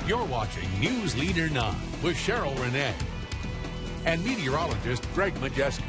You're watching News Leader 9 with Cheryl Renee and meteorologist Greg Majewski.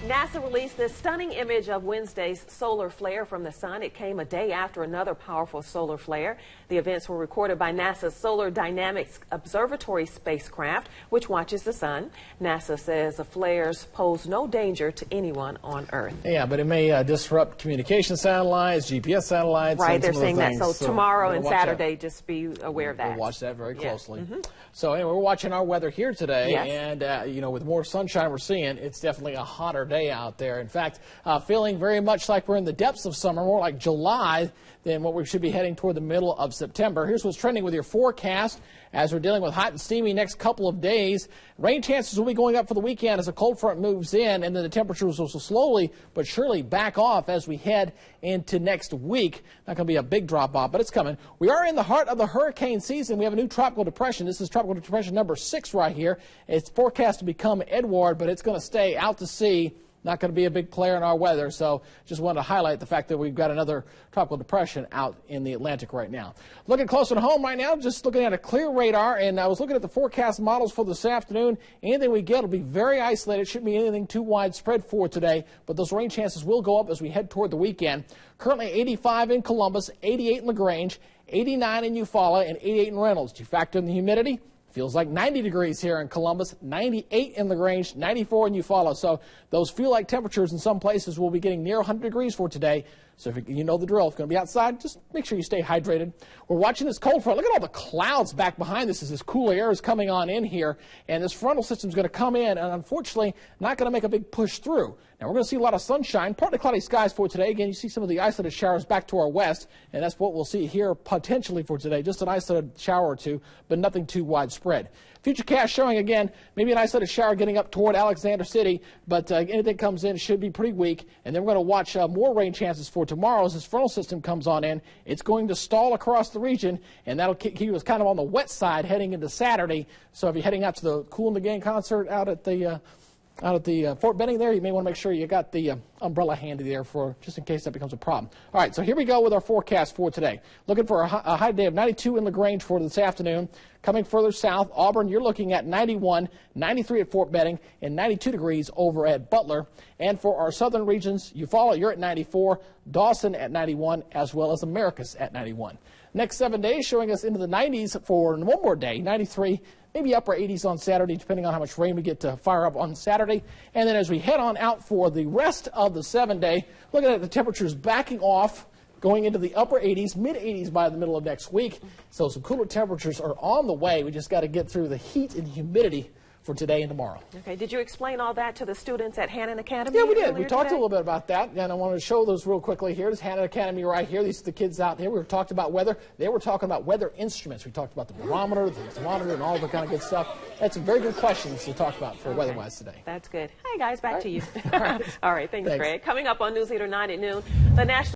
NASA released this stunning image of Wednesday's solar flare from the sun. It came a day after another powerful solar flare. The events were recorded by NASA's Solar Dynamics Observatory spacecraft, which watches the sun. NASA says the flares pose no danger to anyone on Earth. Yeah, but it may disrupt communication satellites, GPS satellites. Right, they're saying that. So tomorrow and Saturday, that. just be aware of that. We'll watch that very closely. Yeah. So anyway, we're watching our weather here today, Yes. and you know, with more sunshine we're seeing, it's definitely a hotter day out there. In fact, feeling very much like we're in the depths of summer, more like July than what we should be heading toward the middle of September. Here's what's trending with your forecast as we're dealing with hot and steamy next couple of days. Rain chances will be going up for the weekend as a cold front moves in, and then the temperatures will slowly but surely back off as we head into next week. Not going to be a big drop off, but it's coming. We are in the heart of the hurricane season. We have a new tropical depression. This is tropical depression number 6 right here. It's forecast to become Edward, but it's going to stay out to sea. Not going to be a big player in our weather, so just wanted to highlight the fact that we've got another tropical depression out in the Atlantic right now. Looking closer to home right now, just looking at a clear radar, and I was looking at the forecast models for this afternoon. Anything we get will be very isolated. Shouldn't be anything too widespread for today, but those rain chances will go up as we head toward the weekend. Currently 85 in Columbus, 88 in LaGrange, 89 in Eufaula, and 88 in Reynolds. Do you factor in the humidity? Feels like 90 degrees here in Columbus, 98 in LaGrange, 94 in Eufaula. So those feel-like temperatures in some places will be getting near 100 degrees for today. So if you know the drill, if you're going to be outside, just make sure you stay hydrated. We're watching this cold front. Look at all the clouds back behind this as this cool air is coming on in here. And this frontal system is going to come in and, unfortunately, not going to make a big push through. Now, we're going to see a lot of sunshine, partly cloudy skies for today. Again, you see some of the isolated showers back to our west, and that's what we'll see here potentially for today. Just an isolated shower or two, but nothing too widespread. Futurecast showing, again, maybe an isolated shower getting up toward Alexander City, but anything comes in should be pretty weak. And then we're going to watch more rain chances for tomorrow as this frontal system comes on in. It's going to stall across the region, and that'll keep us kind of on the wet side heading into Saturday. So if you're heading out to the Kool in the Gang concert out at the Fort Benning there, you may want to make sure you got the umbrella handy there for just in case that becomes a problem. All right, so here we go with our forecast for today. Looking for a high day of 92 in LaGrange for this afternoon. Coming further south, Auburn, you're looking at 91, 93 at Fort Benning, and 92 degrees over at Butler. And for our southern regions, Eufaula, you're at 94, Dawson at 91, as well as Americus at 91. Next 7 days showing us into the 90s for one more day, 93, maybe upper 80s on Saturday, depending on how much rain we get to fire up on Saturday. And then as we head on out for the rest of the 7 day, looking at the temperatures backing off, going into the upper 80s, mid-80s by the middle of next week. So some cooler temperatures are on the way. We just got to get through the heat and humidity for today and tomorrow. Okay, did you explain all that to the students at Hannon Academy? Yeah, we did. We talked a little bit about that, and I wanted to show those real quickly here. This is Hannon Academy right here. These are the kids out here. We were talking about weather. They were talking about weather instruments. We talked about the barometer, the thermometer, and all the kind of good stuff. That's some very good questions to talk about for weather-wise today. That's good. Hi, guys. Back to you. All right. All right. Thanks, Greg. Coming up on News Leader 9 at noon, the National